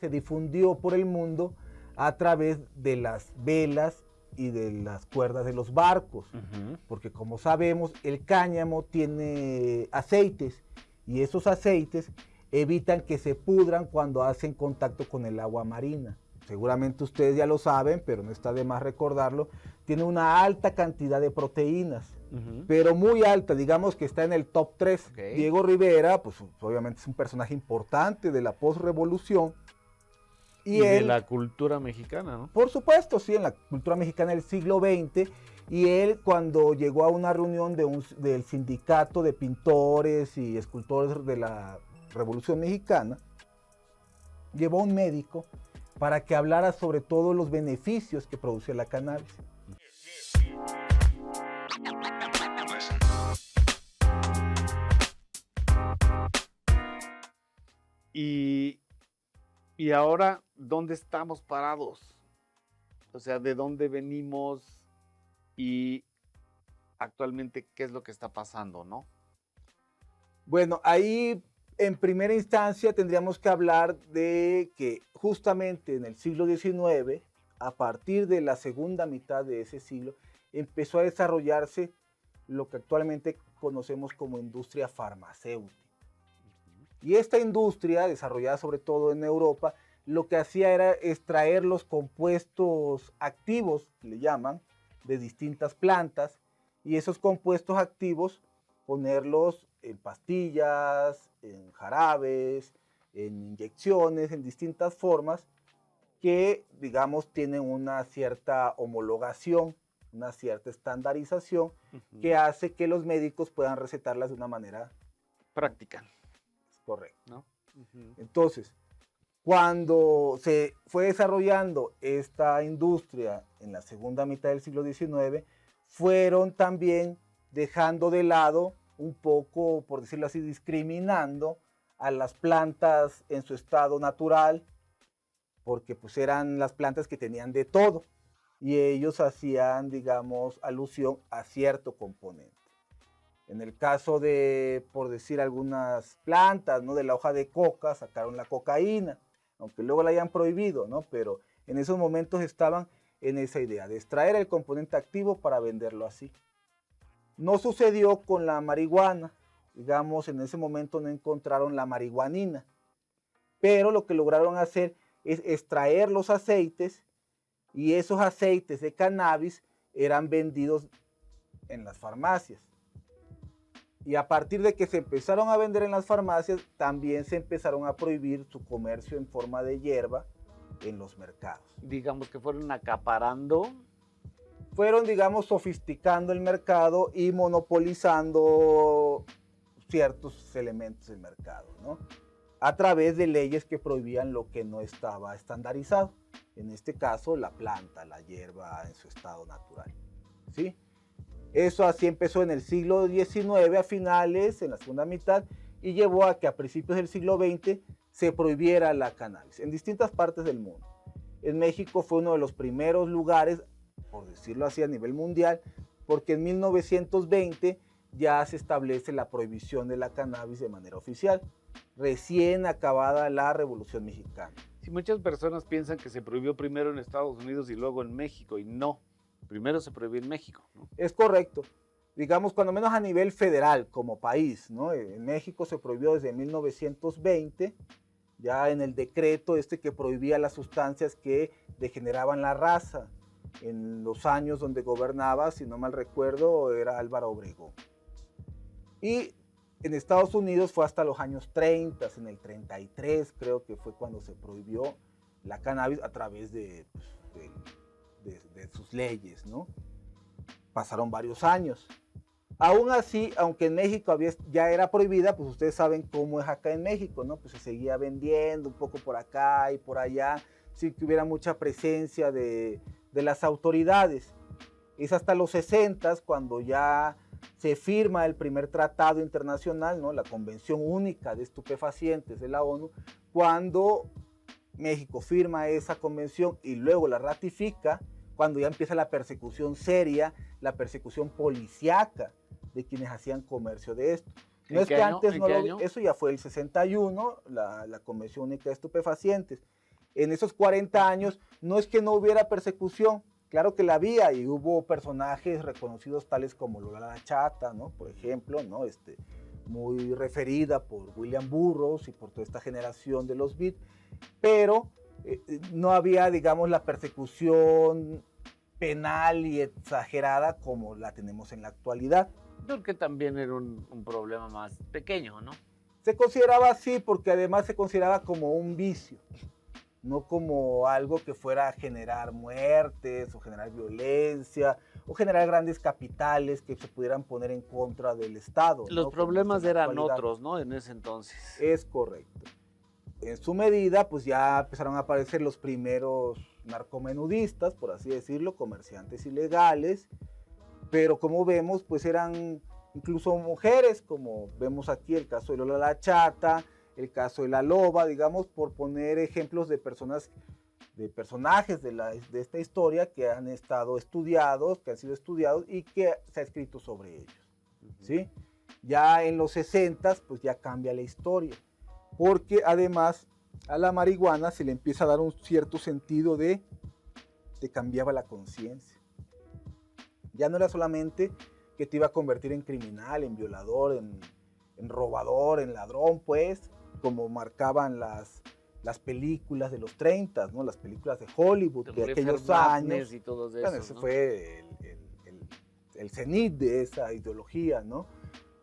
Se difundió por el mundo a través de las velas y de las cuerdas de los barcos, porque como sabemos el cáñamo tiene aceites y esos aceites evitan que se pudran cuando hacen contacto con el agua marina. Seguramente ustedes ya lo saben, pero no está de más recordarlo, tiene una alta cantidad de proteínas, pero muy alta, digamos que está en el top 3. Okay. Diego Rivera, pues obviamente es un personaje importante de la postrevolución. Y de la cultura mexicana, ¿no? Por supuesto, sí, en la cultura mexicana del siglo XX. Y él, cuando llegó a una reunión del sindicato de pintores y escultores de la Revolución Mexicana, llevó a un médico para que hablara sobre todos los beneficios que producía la cannabis. Y ahora, ¿dónde estamos parados? O sea, ¿de dónde venimos y actualmente qué es lo que está pasando, no? Bueno, ahí en primera instancia tendríamos que hablar de que justamente en el siglo XIX, a partir de la segunda mitad de ese siglo, empezó a desarrollarse lo que actualmente conocemos como industria farmacéutica. Y esta industria, desarrollada sobre todo en Europa, lo que hacía era extraer los compuestos activos, le llaman, de distintas plantas, y esos compuestos activos ponerlos en pastillas, en jarabes, en inyecciones, en distintas formas que, digamos, tienen una cierta homologación, una cierta estandarización que hace que los médicos puedan recetarlas de una manera práctica. Correcto. ¿No? Entonces, cuando se fue desarrollando esta industria en la segunda mitad del siglo XIX, fueron también dejando de lado un poco, por decirlo así, discriminando a las plantas en su estado natural, porque pues eran las plantas que tenían de todo y ellos hacían, digamos, alusión a cierto componente. En el caso de, por decir, algunas plantas, ¿no? De la hoja de coca sacaron la cocaína, aunque luego la hayan prohibido, ¿no? Pero en esos momentos estaban en esa idea de extraer el componente activo para venderlo así. No sucedió con la marihuana, digamos, en ese momento no encontraron la marihuanina, pero lo que lograron hacer es extraer los aceites y esos aceites de cannabis eran vendidos en las farmacias. Y a partir de que se empezaron a vender en las farmacias, también se empezaron a prohibir su comercio en forma de hierba en los mercados. Digamos que fueron acaparando. Fueron, digamos, sofisticando el mercado y monopolizando ciertos elementos del mercado, ¿no? A través de leyes que prohibían lo que no estaba estandarizado. En este caso, la planta, la hierba en su estado natural, ¿sí? Eso así empezó en el siglo XIX a finales, en la segunda mitad, y llevó a que a principios del siglo XX se prohibiera la cannabis en distintas partes del mundo. En México fue uno de los primeros lugares, por decirlo así, a nivel mundial, porque en 1920 ya se establece la prohibición de la cannabis de manera oficial, recién acabada la Revolución Mexicana. Sí, muchas personas piensan que se prohibió primero en Estados Unidos y luego en México, y no. Primero se prohibió en México, ¿no? Es correcto. Digamos, cuando menos a nivel federal, como país, ¿no? En México se prohibió desde 1920, ya en el decreto que prohibía las sustancias que degeneraban la raza. En los años donde gobernaba, si no mal recuerdo, era Álvaro Obregón. Y en Estados Unidos fue hasta los años 30, en el 33 creo que fue cuando se prohibió la cannabis a través de sus leyes, ¿no? Pasaron varios años. Aún así, aunque en México ya era prohibida, pues ustedes saben cómo es acá en México, ¿no? Pues se seguía vendiendo un poco por acá y por allá, sin que hubiera mucha presencia de las autoridades. Es hasta los 60 cuando ya se firma el primer tratado internacional, ¿no? La Convención Única de Estupefacientes de la ONU, cuando México firma esa convención y luego la ratifica, cuando ya empieza la persecución seria, la persecución policíaca de quienes hacían comercio de esto. No ¿En es qué que año? antes ¿En no qué lo, año? eso ya fue el 61, la Convención Única de Estupefacientes. En esos 40 años no es que no hubiera persecución, claro que la había y hubo personajes reconocidos tales como Lola la Chata, ¿no? Por ejemplo, ¿no? Muy referida por William Burroughs y por toda esta generación de los beat, pero no había, digamos, la persecución penal y exagerada como la tenemos en la actualidad. Porque también era un problema más pequeño, ¿no? Se consideraba así porque además se consideraba como un vicio, no como algo que fuera a generar muertes o generar violencia o generar grandes capitales que se pudieran poner en contra del Estado. Los ¿no? problemas eran otros, ¿no? En ese entonces. Es correcto. En su medida, pues ya empezaron a aparecer los primeros narcomenudistas, por así decirlo, comerciantes ilegales, pero como vemos, pues eran incluso mujeres, como vemos aquí el caso de Lola la Chata, el caso de la Loba, digamos, por poner ejemplos de personas, de personajes de esta historia que han estado estudiados, que han sido estudiados y que se ha escrito sobre ellos, ¿sí? Ya en los 60, pues ya cambia la historia, porque además a la marihuana se le empieza a dar un cierto sentido de te cambiaba la conciencia. Ya no era solamente que te iba a convertir en criminal, en violador, en robador, en ladrón, pues, como marcaban las películas de los 30, ¿no? Las películas de Hollywood de aquellos años. Y todos Bueno, esos, ese ¿no? fue el cenit de esa ideología, ¿no?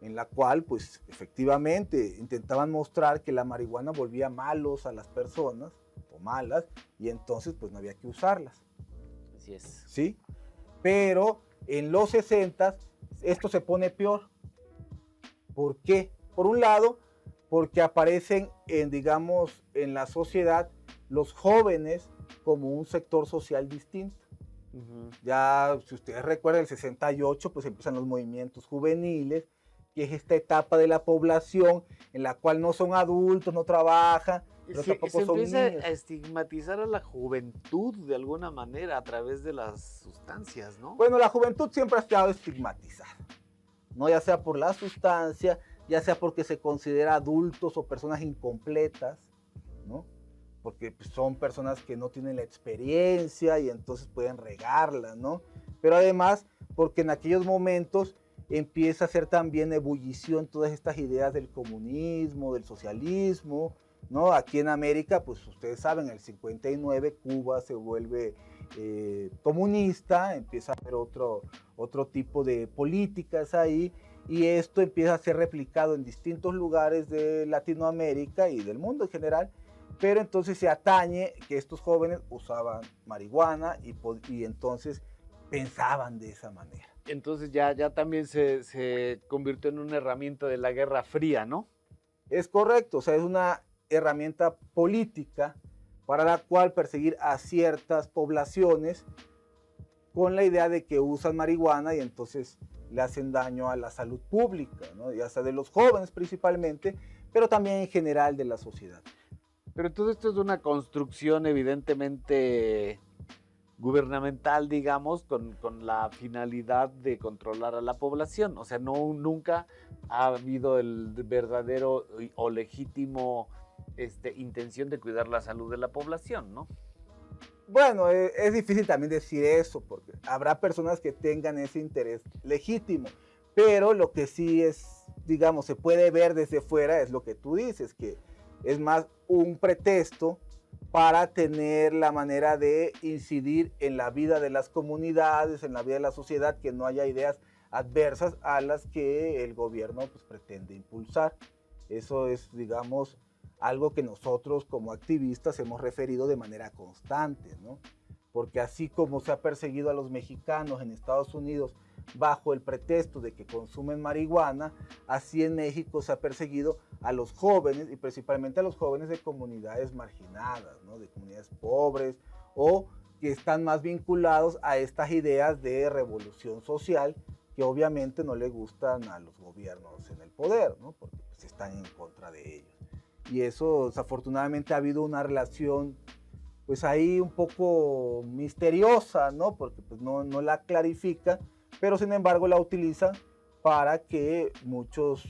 En la cual, pues, efectivamente intentaban mostrar que la marihuana volvía malos a las personas, o malas, y entonces, pues, no había que usarlas. Así es. ¿Sí? Pero en los 60 esto se pone peor. ¿Por qué? Por un lado, porque aparecen digamos, en la sociedad los jóvenes como un sector social distinto. Ya, si ustedes recuerdan, el 68, pues empiezan los movimientos juveniles, que es esta etapa de la población en la cual no son adultos, no trabajan, pero tampoco se son empieza niños. a estigmatizar a la juventud de alguna manera a través de las sustancias, ¿no? Bueno, la juventud siempre ha estado estigmatizada, ¿no? Ya sea por la sustancia, ya sea porque se considera adultos o personas incompletas, ¿no? Porque pues, son personas que no tienen la experiencia y entonces pueden regarla, ¿no? Pero además, porque en aquellos momentos empieza a ser también ebullición todas estas ideas del comunismo, del socialismo, ¿no? Aquí en América, pues ustedes saben, en el 59 Cuba se vuelve comunista, empieza a haber otro tipo de políticas ahí, y esto empieza a ser replicado en distintos lugares de Latinoamérica y del mundo en general, pero entonces se atañe que estos jóvenes usaban marihuana y entonces pensaban de esa manera. Entonces ya también se convirtió en una herramienta de la Guerra Fría, ¿no? Es correcto, o sea, es una herramienta política para la cual perseguir a ciertas poblaciones con la idea de que usan marihuana y entonces le hacen daño a la salud pública, ¿no? Ya sea de los jóvenes principalmente, pero también en general de la sociedad. Pero todo esto es una construcción evidentemente gubernamental, digamos, con la finalidad de controlar a la población. O sea, nunca ha habido el verdadero o legítimo intención de cuidar la salud de la población, ¿no? Bueno, es difícil también decir eso, porque habrá personas que tengan ese interés legítimo, pero lo que sí es, digamos, se puede ver desde fuera es lo que tú dices, que es más un pretexto para tener la manera de incidir en la vida de las comunidades, en la vida de la sociedad, que no haya ideas adversas a las que el gobierno pues, pretende impulsar. Eso es, digamos, algo que nosotros como activistas hemos referido de manera constante, ¿no? Porque así como se ha perseguido a los mexicanos en Estados Unidos bajo el pretexto de que consumen marihuana, así en México se ha perseguido a los jóvenes y principalmente a los jóvenes de comunidades marginadas, ¿no? De comunidades pobres o que están más vinculados a estas ideas de revolución social que obviamente no le gustan a los gobiernos en el poder, ¿no? Porque pues, están en contra de ellos. Y eso desafortunadamente ha habido una relación pues ahí un poco misteriosa, ¿no? Porque pues no la clarifica, pero sin embargo la utilizan para que muchos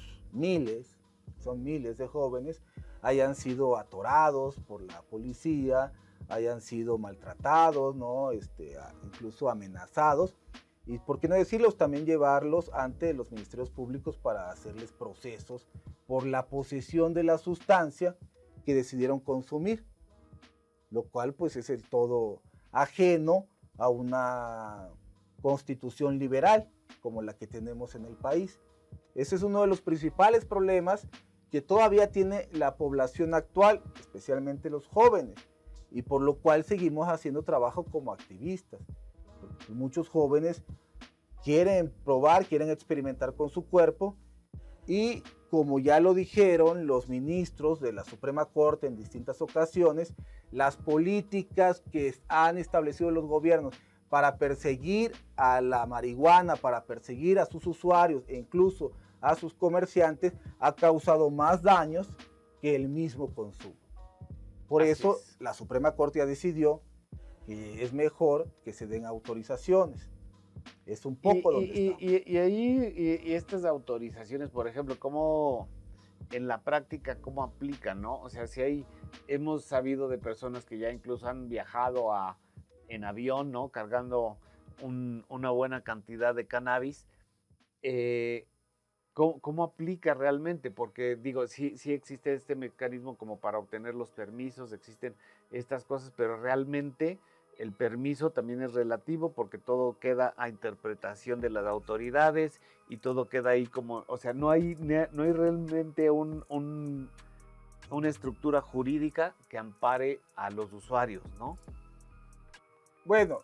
son miles de jóvenes, hayan sido atorados por la policía, hayan sido maltratados, ¿no? Incluso amenazados. Y por qué no decirlos, también llevarlos ante los ministerios públicos para hacerles procesos por la posesión de la sustancia que decidieron consumir, lo cual pues es el todo ajeno a una constitución liberal como la que tenemos en el país. Ese es uno de los principales problemas que todavía tiene la población actual, especialmente los jóvenes, y por lo cual seguimos haciendo trabajo como activistas. Porque muchos jóvenes quieren probar, quieren experimentar con su cuerpo, y como ya lo dijeron los ministros de la Suprema Corte en distintas ocasiones, las políticas que han establecido los gobiernos para perseguir a la marihuana, para perseguir a sus usuarios e incluso a sus comerciantes, ha causado más daños que el mismo consumo. Por eso la Suprema Corte ya decidió que es mejor que se den autorizaciones. Es un poco y estas autorizaciones, por ejemplo, ¿cómo en la práctica cómo aplican, no? O sea, si hemos sabido de personas que ya incluso han viajado en avión, ¿no? Cargando una buena cantidad de cannabis. ¿Cómo aplica realmente? Porque digo, sí existe este mecanismo como para obtener los permisos, existen estas cosas, pero realmente el permiso también es relativo porque todo queda a interpretación de las autoridades y todo queda ahí como, o sea, no hay realmente una estructura jurídica que ampare a los usuarios, ¿no? Bueno,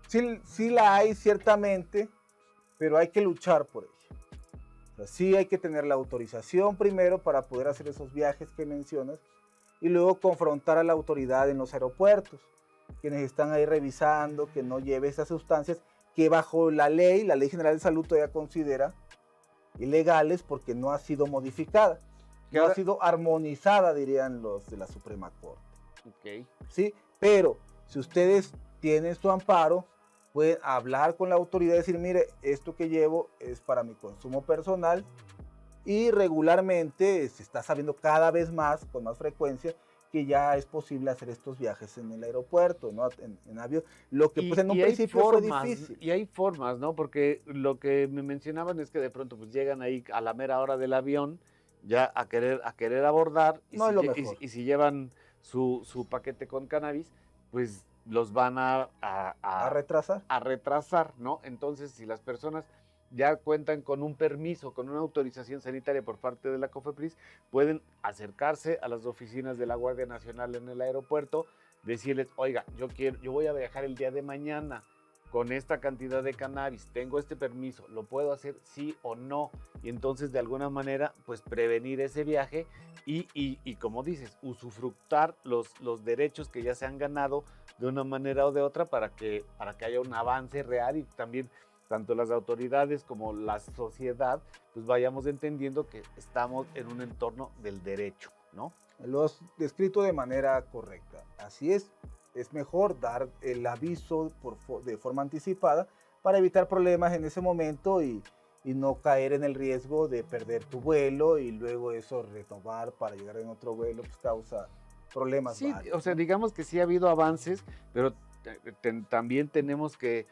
sí la hay ciertamente, pero hay que luchar por ella. O sea, sí hay que tener la autorización primero para poder hacer esos viajes que mencionas y luego confrontar a la autoridad en los aeropuertos, quienes están ahí revisando que no lleve esas sustancias que bajo la ley General de Salud todavía considera ilegales porque no ha sido modificada, no ha sido armonizada, dirían los de la Suprema Corte. Okay. Sí, pero si ustedes tienen su amparo, pueden hablar con la autoridad y decir, mire, esto que llevo es para mi consumo personal, y regularmente se está sabiendo cada vez más, con más frecuencia, que ya es posible hacer estos viajes en el aeropuerto, ¿no? En avión, lo que pues en un principio fue difícil. Y hay formas, ¿no? Porque lo que me mencionaban es que de pronto pues llegan ahí a la mera hora del avión ya a querer abordar y, no si, es lo mejor. Y si llevan su paquete con cannabis, pues los van a retrasar. A retrasar, ¿no? Entonces, si las personas ya cuentan con un permiso, con una autorización sanitaria por parte de la COFEPRIS, pueden acercarse a las oficinas de la Guardia Nacional en el aeropuerto, decirles, oiga, yo voy a viajar el día de mañana con esta cantidad de cannabis, tengo este permiso, ¿lo puedo hacer sí o no? Y entonces de alguna manera pues prevenir ese viaje y como dices, usufructar los derechos que ya se han ganado de una manera o de otra para que haya un avance real y también tanto las autoridades como la sociedad pues vayamos entendiendo que estamos en un entorno del derecho, ¿no? Lo has descrito de manera correcta, así es mejor dar el aviso de forma anticipada para evitar problemas en ese momento y no caer en el riesgo de perder tu vuelo y luego eso retomar para llegar en otro vuelo pues causa problemas sí, varios, o sea, ¿no? digamos que sí ha habido avances, pero también tenemos que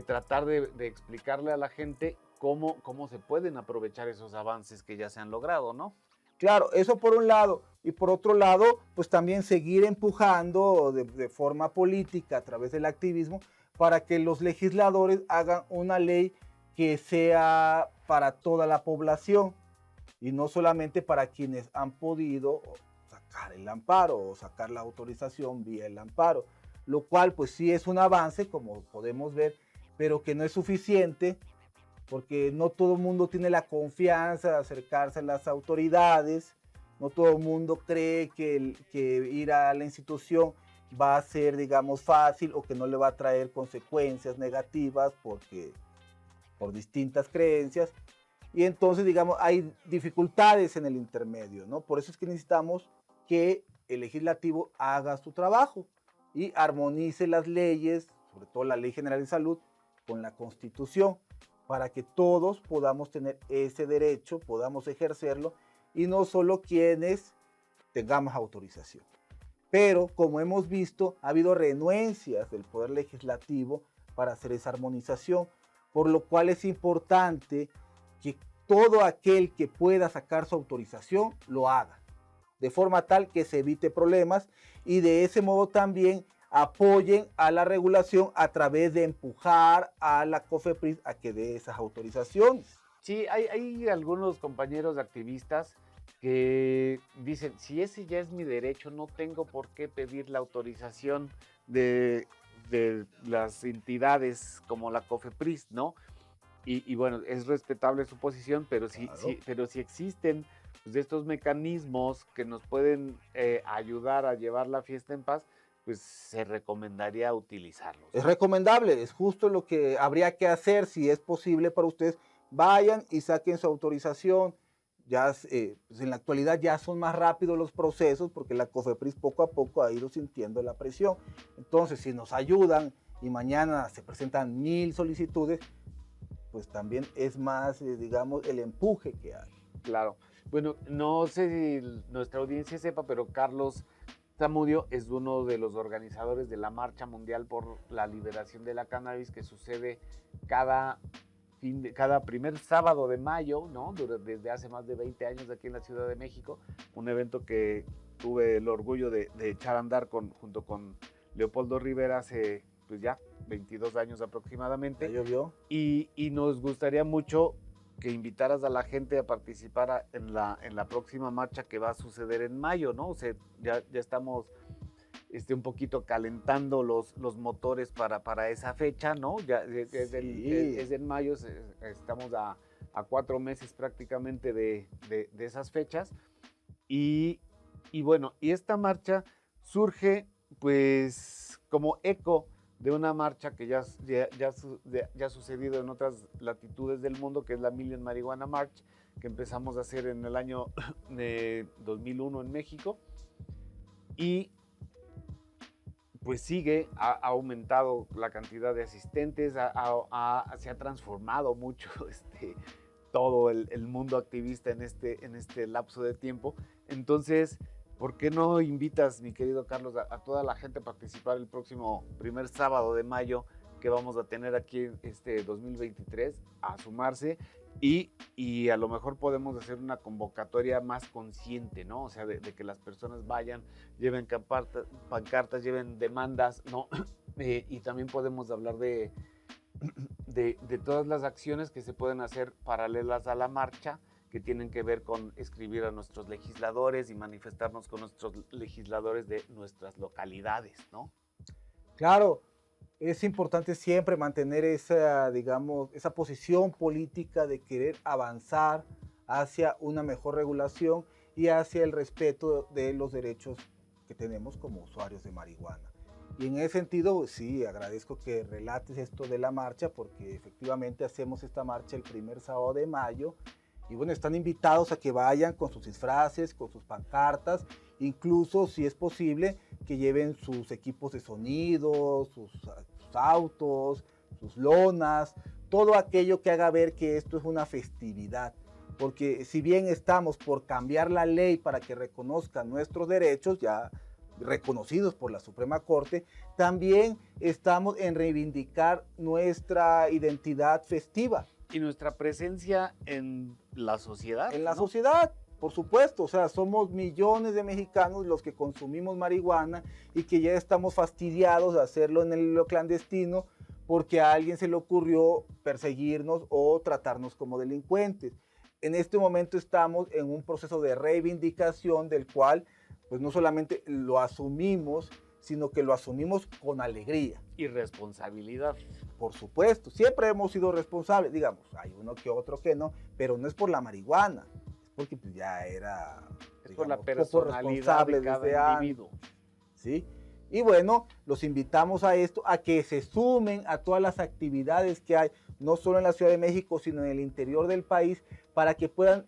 tratar de explicarle a la gente cómo se pueden aprovechar esos avances que ya se han logrado, ¿no? Claro, eso por un lado. Y por otro lado, pues también seguir empujando de forma política a través del activismo para que los legisladores hagan una ley que sea para toda la población y no solamente para quienes han podido sacar el amparo o sacar la autorización vía el amparo, lo cual pues sí es un avance, como podemos ver, pero que no es suficiente porque no todo el mundo tiene la confianza de acercarse a las autoridades, no todo el mundo cree que ir a la institución va a ser, digamos, fácil o que no le va a traer consecuencias negativas por distintas creencias. Y entonces, digamos, hay dificultades en el intermedio, ¿no? Por eso es que necesitamos que el legislativo haga su trabajo y armonice las leyes, sobre todo la Ley General de Salud, con la Constitución. para que todos podamos tener ese derecho, podamos ejercerlo, y no solo quienes tengamos autorización. Pero, como hemos visto, ha habido renuencias del Poder Legislativo para hacer esa armonización, por lo cual es importante que todo aquel que pueda sacar su autorización lo haga, de forma tal que se evite problemas y de ese modo también apoyen a la regulación a través de empujar a la COFEPRIS a que dé esas autorizaciones. Sí, hay algunos compañeros activistas que dicen, si ese ya es mi derecho, no tengo por qué pedir la autorización de las entidades como la COFEPRIS, ¿no? Y bueno, es respetable su posición, pero Claro. pero si existen pues, estos mecanismos que nos pueden ayudar a llevar la fiesta en paz, pues se recomendaría utilizarlos. Es recomendable, es justo lo que habría que hacer si es posible para ustedes. Vayan y saquen su autorización. Ya pues en la actualidad ya son más rápidos los procesos porque la COFEPRIS poco a poco ha ido sintiendo la presión. Entonces, si nos ayudan y mañana se presentan 1000 solicitudes, pues también es más, digamos, el empuje que hay. Claro. Bueno, no sé si nuestra audiencia sepa, pero Carlos Zamudio es uno de los organizadores de la Marcha Mundial por la Liberación de la Cannabis que sucede cada primer sábado de mayo, ¿no? Desde hace más de 20 años aquí en la Ciudad de México, un evento que tuve el orgullo de echar a andar junto con Leopoldo Rivera hace pues ya 22 años aproximadamente. ¿Ya llovió? Y nos gustaría mucho que invitaras a la gente a participar en la próxima marcha que va a suceder en mayo, ¿no? O sea, ya estamos un poquito calentando los motores para esa fecha, ¿no? Ya es en mayo, estamos a 4 meses prácticamente de esas fechas. Y bueno, y esta marcha surge pues como eco de una marcha que ya ha sucedido en otras latitudes del mundo, que es la Million Marijuana March, que empezamos a hacer en el año 2001 en México. Y pues ha aumentado la cantidad de asistentes, se ha transformado mucho todo el mundo activista en este lapso de tiempo. Entonces, ¿por qué no invitas, mi querido Carlos, a toda la gente a participar el próximo primer sábado de mayo que vamos a tener aquí en 2023, a sumarse y a lo mejor podemos hacer una convocatoria más consciente, ¿no? O sea, de que las personas vayan, lleven pancartas, lleven demandas, ¿no? Y también podemos hablar de todas las acciones que se pueden hacer paralelas a la marcha, que tienen que ver con escribir a nuestros legisladores y manifestarnos con nuestros legisladores de nuestras localidades, ¿no? Claro, es importante siempre mantener esa, digamos, esa posición política de querer avanzar hacia una mejor regulación y hacia el respeto de los derechos que tenemos como usuarios de marihuana. Y en ese sentido, sí, agradezco que relates esto de la marcha, porque efectivamente hacemos esta marcha el primer sábado de mayo. Y bueno, están invitados a que vayan con sus disfraces, con sus pancartas, incluso si es posible que lleven sus equipos de sonido, sus autos, sus lonas, todo aquello que haga ver que esto es una festividad. Porque si bien estamos por cambiar la ley para que reconozcan nuestros derechos, ya reconocidos por la Suprema Corte, también estamos en reivindicar nuestra identidad festiva. Y nuestra presencia en la sociedad. En la sociedad, por supuesto. O sea, somos millones de mexicanos los que consumimos marihuana y que ya estamos fastidiados de hacerlo en lo clandestino porque a alguien se le ocurrió perseguirnos o tratarnos como delincuentes. En este momento estamos en un proceso de reivindicación del cual, pues no solamente lo asumimos, sino que lo asumimos con alegría. Y responsabilidad. Por supuesto, siempre hemos sido responsables, digamos, hay uno que otro que no, pero no es por la marihuana, es porque pues, ya era, es digamos, por la personalidad de cada individuo. ¿Sí? Y bueno, los invitamos a esto, a que se sumen a todas las actividades que hay, no solo en la Ciudad de México, sino en el interior del país, para que puedan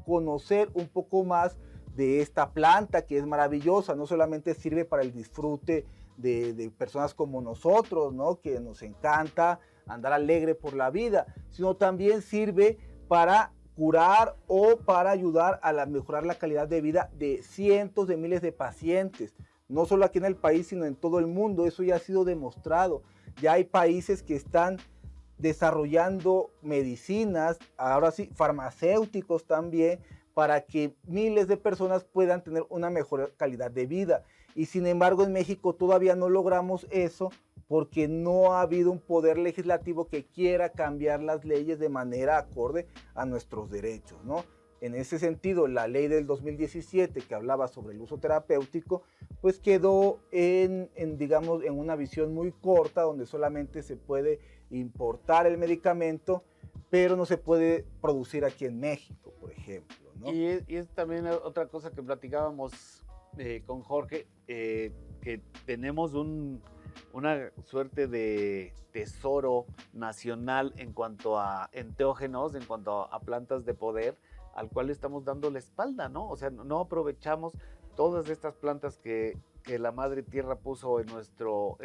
conocer un poco más de esta planta que es maravillosa, no solamente sirve para el disfrute de personas como nosotros, ¿no? Que nos encanta andar alegre por la vida, sino también sirve para curar o para ayudar a mejorar la calidad de vida de cientos de miles de pacientes, no solo aquí en el país, sino en todo el mundo. Eso ya ha sido demostrado. Ya hay países que están desarrollando medicinas, ahora sí, farmacéuticos también, para que miles de personas puedan tener una mejor calidad de vida. Y sin embargo, en México todavía no logramos eso porque no ha habido un poder legislativo que quiera cambiar las leyes de manera acorde a nuestros derechos, ¿no? En ese sentido, la ley del 2017 que hablaba sobre el uso terapéutico, pues quedó digamos, en una visión muy corta, donde solamente se puede importar el medicamento, pero no se puede producir aquí en México, por ejemplo, ¿no? Y es también otra cosa que platicábamos con Jorge, que tenemos una suerte de tesoro nacional en cuanto a enteógenos, en cuanto a plantas de poder, al cual estamos dando la espalda, ¿no? O sea, no aprovechamos todas estas plantas que la Madre Tierra puso en nuestro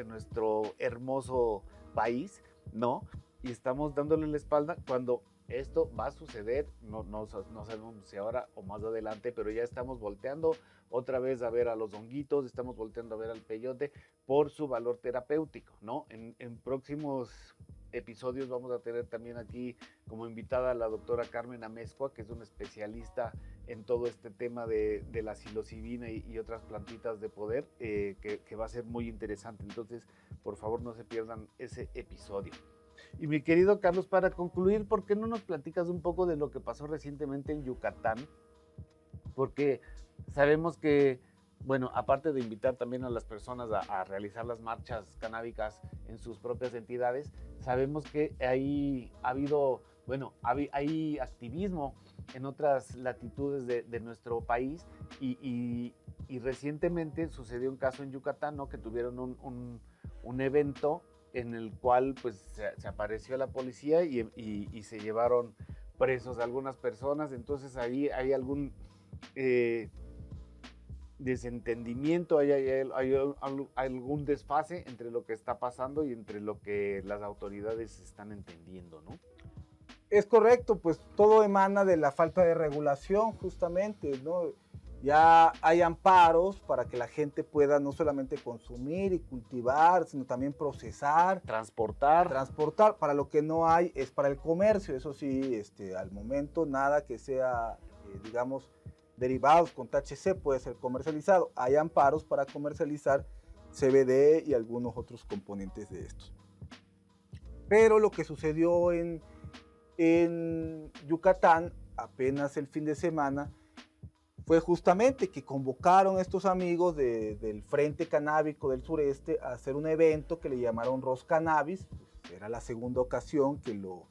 hermoso país, ¿no? Y estamos dándole la espalda cuando esto va a suceder, no sabemos si ahora o más adelante, pero ya estamos volteando otra vez a ver a los honguitos, estamos volteando a ver al peyote por su valor terapéutico, ¿no? En próximos episodios vamos a tener también aquí como invitada a la doctora Carmen Amezcua, que es una especialista en todo este tema de la psilocibina y otras plantitas de poder, que va a ser muy interesante. Entonces, por favor, no se pierdan ese episodio. Y mi querido Carlos, para concluir, ¿por qué no nos platicas un poco de lo que pasó recientemente en Yucatán? Porque sabemos que, bueno, aparte de invitar también a las personas a realizar las marchas canábicas en sus propias entidades, sabemos que ahí ha habido, bueno, hay activismo en otras latitudes de nuestro país y recientemente sucedió un caso en Yucatán, ¿no? Que tuvieron un evento en el cual pues se apareció la policía y se llevaron presos a algunas personas. Entonces ahí hay algún desentendimiento, hay algún desfase entre lo que está pasando y entre lo que las autoridades están entendiendo, ¿no? Es correcto, pues todo emana de la falta de regulación, justamente, ¿no? Ya hay amparos para que la gente pueda no solamente consumir y cultivar, sino también procesar, transportar. Para lo que no hay es para el comercio. Eso sí, al momento nada que sea, digamos, derivados con THC puede ser comercializado. Hay amparos para comercializar CBD y algunos otros componentes de estos. Pero lo que sucedió en Yucatán apenas el fin de semana fue justamente que convocaron a estos amigos del Frente Canábico del Sureste a hacer un evento que le llamaron Ros Cannabis. Pues era la segunda ocasión que lo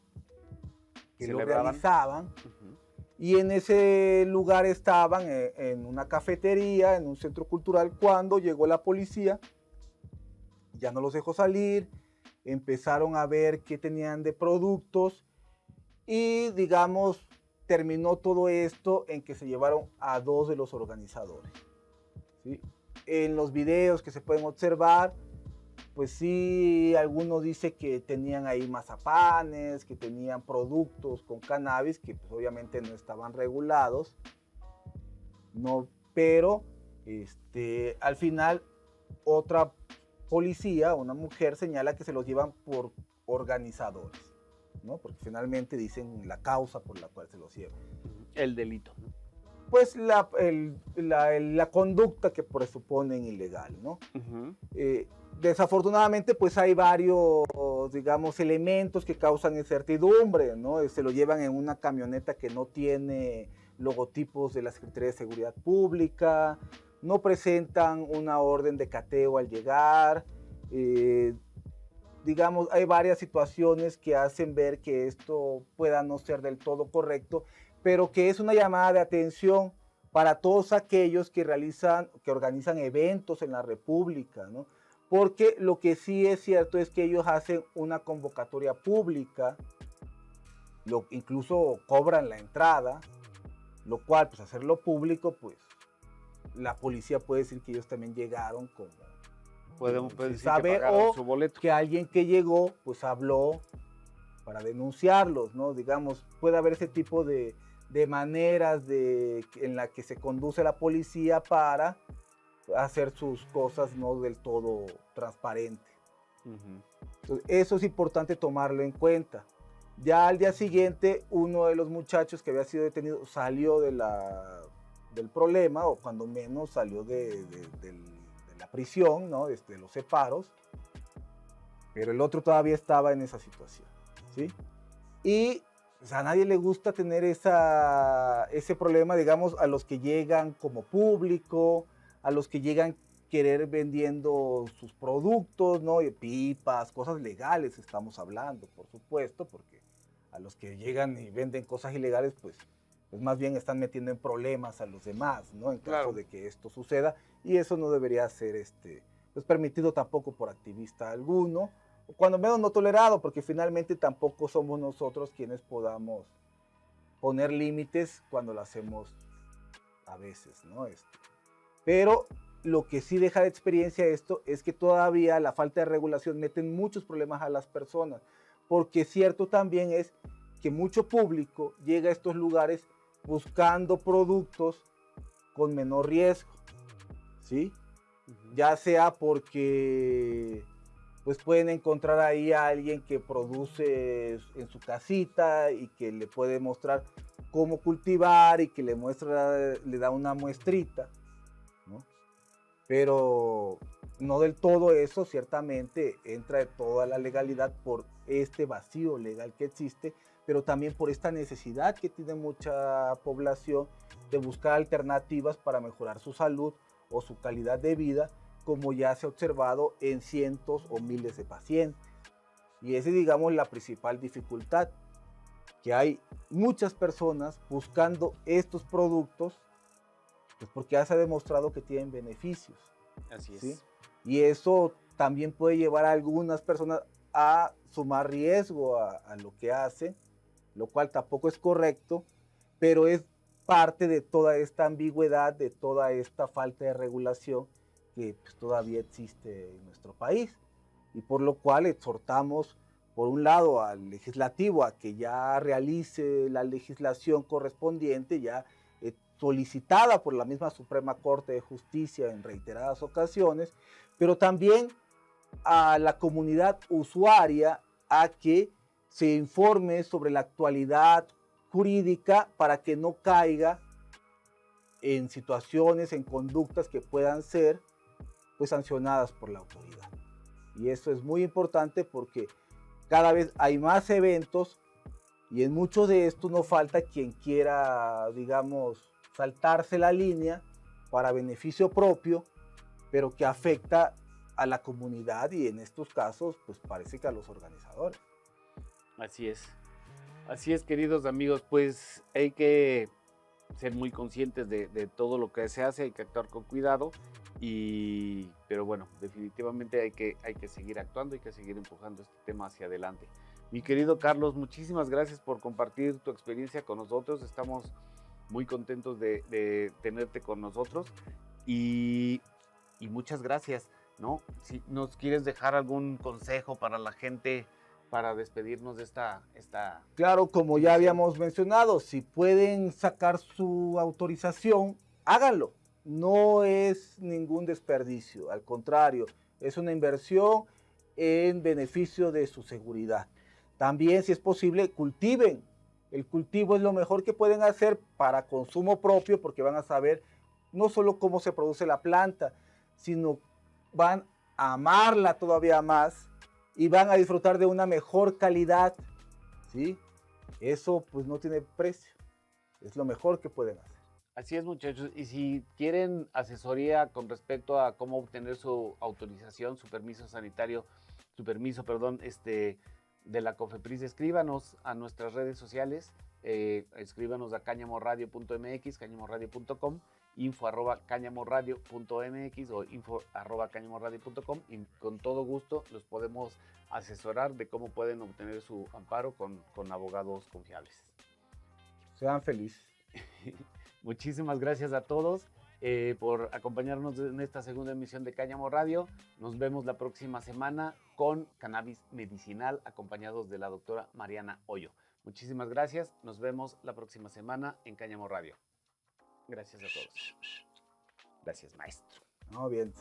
realizaban. Uh-huh. Y en ese lugar estaban en una cafetería, en un centro cultural, cuando llegó la policía. Ya no los dejó salir, empezaron a ver qué tenían de productos y, digamos, terminó todo esto en que se llevaron a 2 de los organizadores, ¿sí? En los videos que se pueden observar, pues sí, algunos dicen que tenían ahí mazapanes, que tenían productos con cannabis que pues obviamente no estaban regulados, no, pero al final otra policía, una mujer, señala que se los llevan por organizadores, ¿no? Porque finalmente dicen la causa por la cual se los llevan. El delito, ¿no? Pues la conducta que presuponen ilegal, ¿no? Uh-huh. Desafortunadamente, pues hay varios, digamos, elementos que causan incertidumbre, ¿no? Se lo llevan en una camioneta que no tiene logotipos de la Secretaría de Seguridad Pública, no presentan una orden de cateo al llegar, digamos, hay varias situaciones que hacen ver que esto pueda no ser del todo correcto, pero que es una llamada de atención para todos aquellos que organizan eventos en la República, ¿no? Porque lo que sí es cierto es que ellos hacen una convocatoria pública, incluso cobran la entrada, lo cual, pues hacerlo público, pues la policía puede decir que ellos también llegaron puede se decir que sabe, pagaron o su boleto. que alguien que llegó pues habló para denunciarlos, ¿no? Digamos, puede haber ese tipo de maneras en la que se conduce la policía para hacer sus cosas no del todo transparente. Ujú. Entonces, eso es importante tomarlo en cuenta. Ya al día siguiente, uno de los muchachos que había sido detenido salió del problema, o cuando menos salió de la prisión, ¿no? De los separos, pero el otro todavía estaba en esa situación, ¿sí? Y pues, a nadie le gusta tener ese problema, digamos, a los que llegan como público, a los que llegan querer vendiendo sus productos, ¿no? Y pipas, cosas legales estamos hablando, por supuesto, porque a los que llegan y venden cosas ilegales, pues más bien están metiendo en problemas a los demás, ¿no? En caso Claro. de que esto suceda, y eso no debería ser pues permitido tampoco por activista alguno, o cuando menos no tolerado, porque finalmente tampoco somos nosotros quienes podamos poner límites cuando lo hacemos a veces, ¿no? Pero lo que sí deja de experiencia esto es que todavía la falta de regulación mete en muchos problemas a las personas, porque cierto también es que mucho público llega a estos lugares buscando productos con menor riesgo, ¿sí? Ya sea porque pues pueden encontrar ahí a alguien que produce en su casita y que le puede mostrar cómo cultivar y que le da una muestrita, ¿no? Pero no del todo eso, ciertamente entra de toda la legalidad por este vacío legal que existe, pero también por esta necesidad que tiene mucha población de buscar alternativas para mejorar su salud o su calidad de vida, como ya se ha observado en cientos o miles de pacientes. Y esa es, digamos, la principal dificultad, que hay muchas personas buscando estos productos, pues porque ya se ha demostrado que tienen beneficios. Así es. ¿Sí? Y eso también puede llevar a algunas personas a sumar riesgo a lo que hacen, lo cual tampoco es correcto, pero es parte de toda esta ambigüedad, de toda esta falta de regulación que pues, todavía existe en nuestro país, y por lo cual exhortamos, por un lado, al legislativo a que ya realice la legislación correspondiente, ya solicitada por la misma Suprema Corte de Justicia en reiteradas ocasiones, pero también a la comunidad usuaria a que se informe sobre la actualidad jurídica para que no caiga en situaciones, en conductas que puedan ser pues sancionadas por la autoridad. Y eso es muy importante porque cada vez hay más eventos y en muchos de estos no falta quien quiera, digamos, saltarse la línea para beneficio propio, pero que afecta a la comunidad y en estos casos, pues parece que a los organizadores. Así es. Así es, queridos amigos, pues hay que ser muy conscientes de todo lo que se hace, hay que actuar con cuidado, pero bueno, definitivamente hay que seguir actuando, hay que seguir empujando este tema hacia adelante. Mi querido Carlos, muchísimas gracias por compartir tu experiencia con nosotros, estamos muy contentos de tenerte con nosotros y muchas gracias, ¿no? Si nos quieres dejar algún consejo para la gente para despedirnos de esta Claro, como ya habíamos mencionado, si pueden sacar su autorización, háganlo. No es ningún desperdicio, al contrario, es una inversión en beneficio de su seguridad. También, si es posible, cultiven. El cultivo es lo mejor que pueden hacer para consumo propio, porque van a saber no solo cómo se produce la planta, sino van a amarla todavía más y van a disfrutar de una mejor calidad, ¿sí? Eso pues no tiene precio, es lo mejor que pueden hacer. Así es, muchachos, y si quieren asesoría con respecto a cómo obtener su autorización, su permiso sanitario, su permiso, perdón, de la COFEPRIS, escríbanos a nuestras redes sociales, escríbanos a cañamoradio.mx, cañamoradio.com, info@cañamoradio.mx o info@cañamoradio.com, y con todo gusto los podemos asesorar de cómo pueden obtener su amparo con abogados confiables. Sean felices. Muchísimas gracias a todos por acompañarnos en esta segunda emisión de Cáñamo Radio. Nos vemos la próxima semana con cannabis medicinal, acompañados de la doctora Mariana Hoyo. Muchísimas gracias. Nos vemos la próxima semana en Cáñamo Radio. Gracias a todos. Gracias, maestro. No, bien.